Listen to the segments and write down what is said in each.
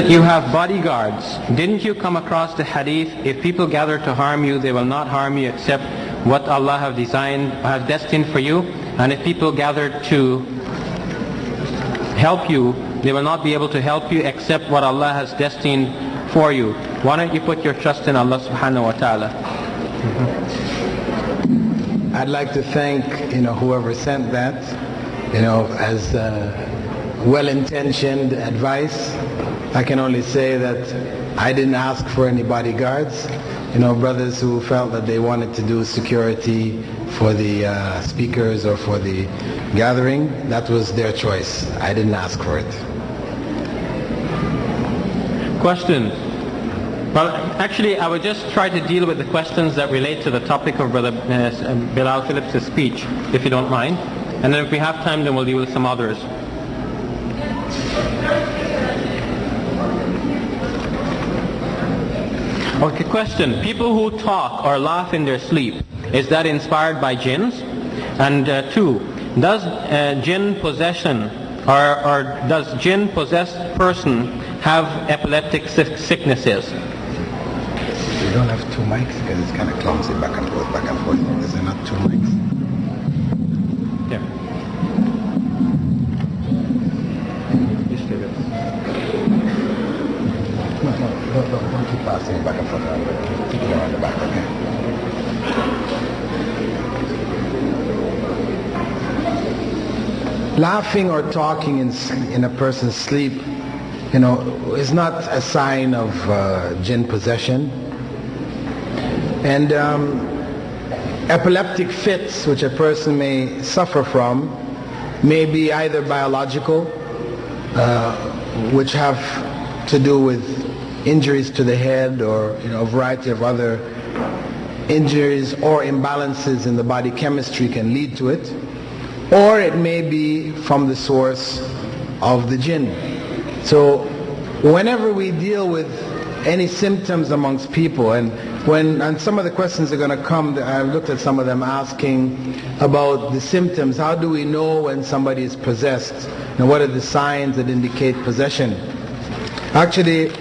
You have bodyguards. Didn't you come across the hadith, if people gather to harm you, they will not harm you except what Allah have designed, have destined for you? And if people gather to help you, they will not be able to help you except what Allah has destined for you. Why don't you put your trust in Allah subhanahu wa ta'ala? I'd like to thank whoever sent that, as well-intentioned advice. I can only say that I didn't ask for any bodyguards. Brothers who felt that they wanted to do security for the speakers or for the gathering, that was their choice. I didn't ask for it. Question. Well, actually, I would just try to deal with the questions that relate to the topic of Brother Bilal Phillips' speech, if you don't mind. And then if we have time, then we'll deal with some others. Okay, question. People who talk or laugh in their sleep, is that inspired by jinns? And two, does jinn possession or does jinn possessed person have epileptic sicknesses? We don't have two mics because it's kind of clumsy, back and forth, back and forth. Is there not two mics? There. Just leave it. No, don't keep passing it back and forth. Keep it around the back, okay? Laughing or talking in a person's sleep, is not a sign of jinn possession. And epileptic fits, which a person may suffer from, may be either biological, which have to do with injuries to the head, or a variety of other injuries or imbalances in the body chemistry can lead to it, or it may be from the source of the jinn. So whenever we deal with any symptoms amongst people, and some of the questions are going to come, I've looked at some of them asking about the symptoms. How do we know when somebody is possessed? And what are the signs that indicate possession? Actually,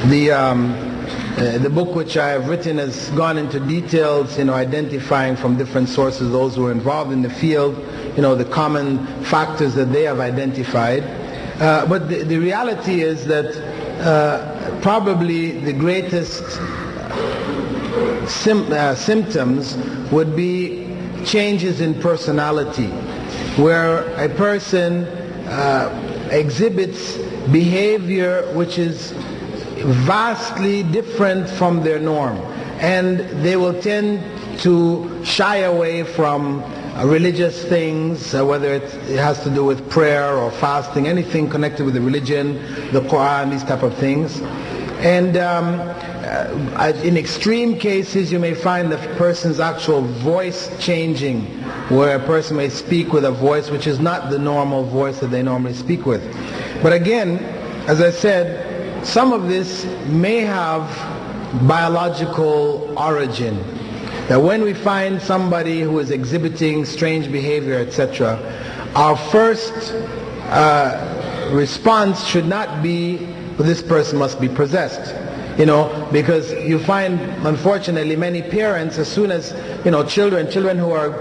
the book which I have written has gone into details, identifying from different sources, those who are involved in the field, the common factors that they have identified. But the reality is that probably the greatest symptoms would be changes in personality, where a person exhibits behavior which is vastly different from their norm, and they will tend to shy away from religious things, whether it has to do with prayer or fasting, anything connected with the religion, the Quran, these type of things. And in extreme cases, you may find the person's actual voice changing, where a person may speak with a voice which is not the normal voice that they normally speak with. But again, as I said, some of this may have biological origin. That when we find somebody who is exhibiting strange behavior, etc., our first response should not be, well, this person must be possessed. Because you find, unfortunately, many parents, as soon as, children who are,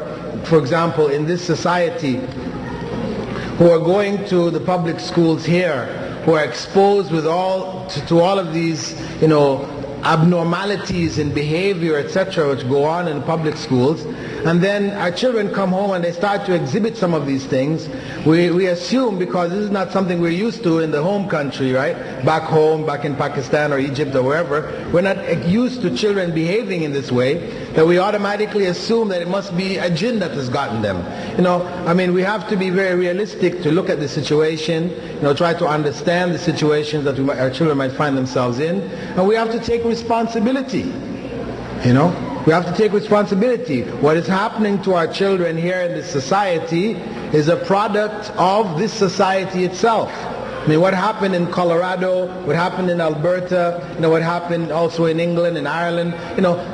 for example, in this society, who are going to the public schools here, who are exposed to all of these, abnormalities in behavior, etc., which go on in public schools, and then our children come home and they start to exhibit some of these things. We assume, because this is not something we're used to in the home country, right? Back home, back in Pakistan or Egypt or wherever, we're not used to children behaving in this way, that we automatically assume that it must be a jinn that has gotten them. We have to be very realistic to look at the situation, try to understand the situations that our children might find themselves in, and we have to take responsibility. We have to take responsibility. What is happening to our children here in this society is a product of this society itself. What happened in Colorado, what happened in Alberta, what happened also in England and Ireland,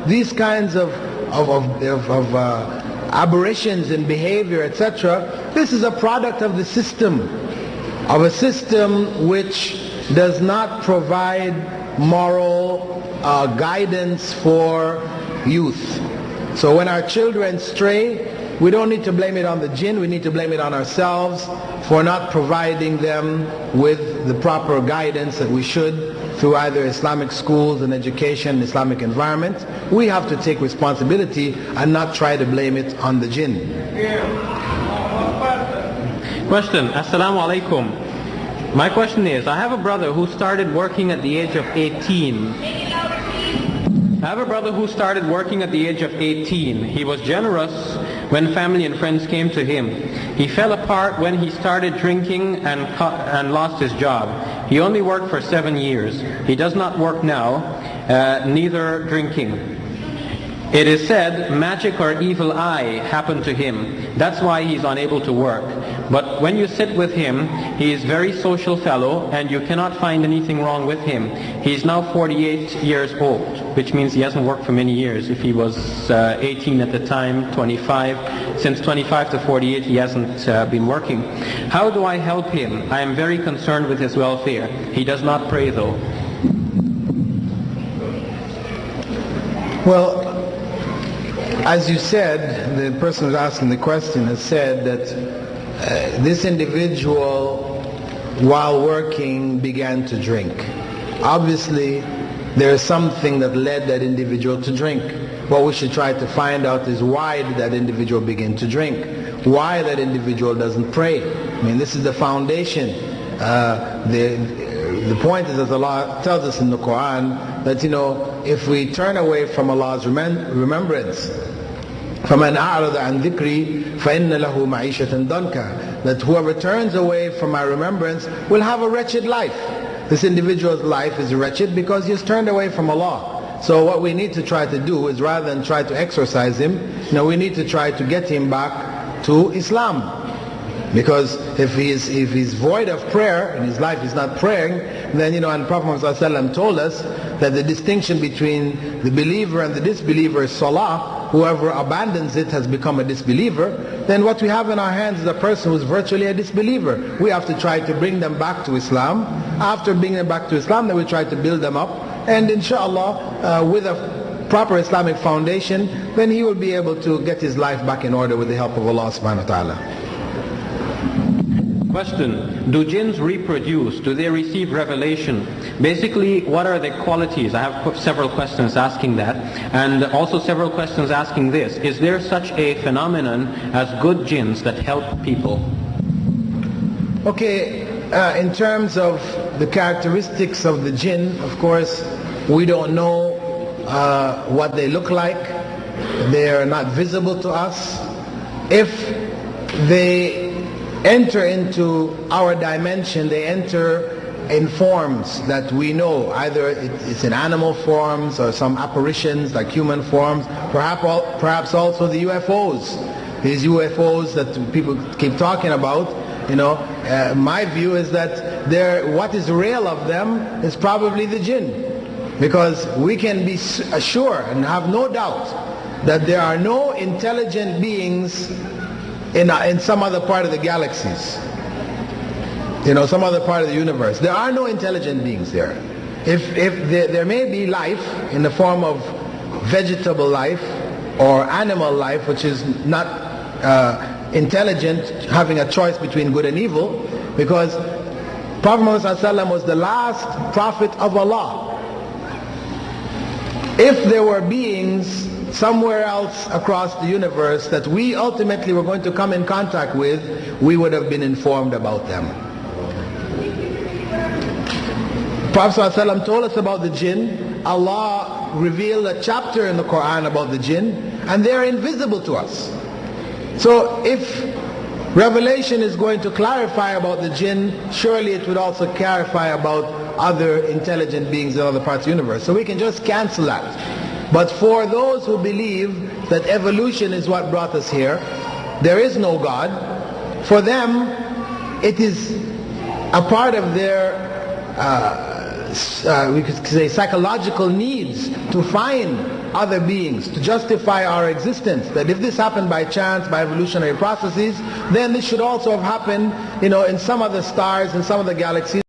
these kinds of aberrations in behavior, etc., this is a product of the system, of a system which does not provide moral guidance for youth. So when our children stray, we don't need to blame it on the jinn, we need to blame it on ourselves for not providing them with the proper guidance that we should through either Islamic schools and education, Islamic environment. We have to take responsibility and not try to blame it on the jinn. Question. Assalamu alaikum. My question is, I have a brother who started working at the age of 18. He was generous when family and friends came to him. He fell apart when he started drinking and lost his job. He only worked for 7 years. He does not work now, neither drinking. It is said magic or evil eye happened to him. That's why he's unable to work. But when you sit with him, he is very social fellow and you cannot find anything wrong with him. He's now 48 years old, which means he hasn't worked for many years. If he was 18 at the time, 25, since 25 to 48 he hasn't been working. How do I help him? I am very concerned with his welfare. He does not pray though. Well, as you said, the person who's asking the question has said that this individual, while working, began to drink. Obviously, there is something that led that individual to drink. What we should try to find out is why did that individual begin to drink? Why that individual doesn't pray? I mean, this is the foundation. The point is, as Allah tells us in the Quran, that if we turn away from Allah's remembrance, فَمَنْ أَعْرَضَ عَنْ ذِكْرِي فَإِنَّ لَهُ مَعِيشَةً ضَنْكَ, that whoever turns away from my remembrance will have a wretched life. This individual's life is wretched because he has turned away from Allah. So what we need to try to do is, rather than try to exorcise him, we need to try to get him back to Islam. Because if he's void of prayer, and his life is not praying, then and Prophet Muhammad ﷺ told us that the distinction between the believer and the disbeliever is salah. Whoever abandons it has become a disbeliever. Then what we have in our hands is a person who is virtually a disbeliever. We have to try to bring them back to Islam. After bringing them back to Islam, then we try to build them up. And inshallah, with a proper Islamic foundation, then he will be able to get his life back in order with the help of Allah subhanahu wa ta'ala. Question. Do jinns reproduce? Do they receive revelation? Basically, what are the qualities? I have several questions asking that, and also several questions asking this. Is there such a phenomenon as good jinns that help people? Okay, in terms of the characteristics of the jinn, of course, we don't know what they look like. They are not visible to us. If they enter into our dimension, they enter in forms that we know. Either it's in animal forms or some apparitions like human forms, perhaps also the UFOs. These UFOs that people keep talking about, my view is that what is real of them is probably the jinn. Because we can be sure and have no doubt that there are no intelligent beings in some other part of the galaxies, some other part of the universe. There are no intelligent beings there. If there may be life in the form of vegetable life or animal life, which is not intelligent, having a choice between good and evil, because Prophet Muhammad ﷺ was the last prophet of Allah. If there were beings somewhere else across the universe that we ultimately were going to come in contact with, we would have been informed about them. Prophet ﷺ told us about the jinn. Allah revealed a chapter in the Quran about the jinn, and they are invisible to us. So if revelation is going to clarify about the jinn, surely it would also clarify about other intelligent beings in other parts of the universe. So we can just cancel that. But for those who believe that evolution is what brought us here, there is no God, for them it is a part of their we could say psychological needs to find other beings to justify our existence. That if this happened by chance, by evolutionary processes, then this should also have happened, in some other stars, in some of the galaxies.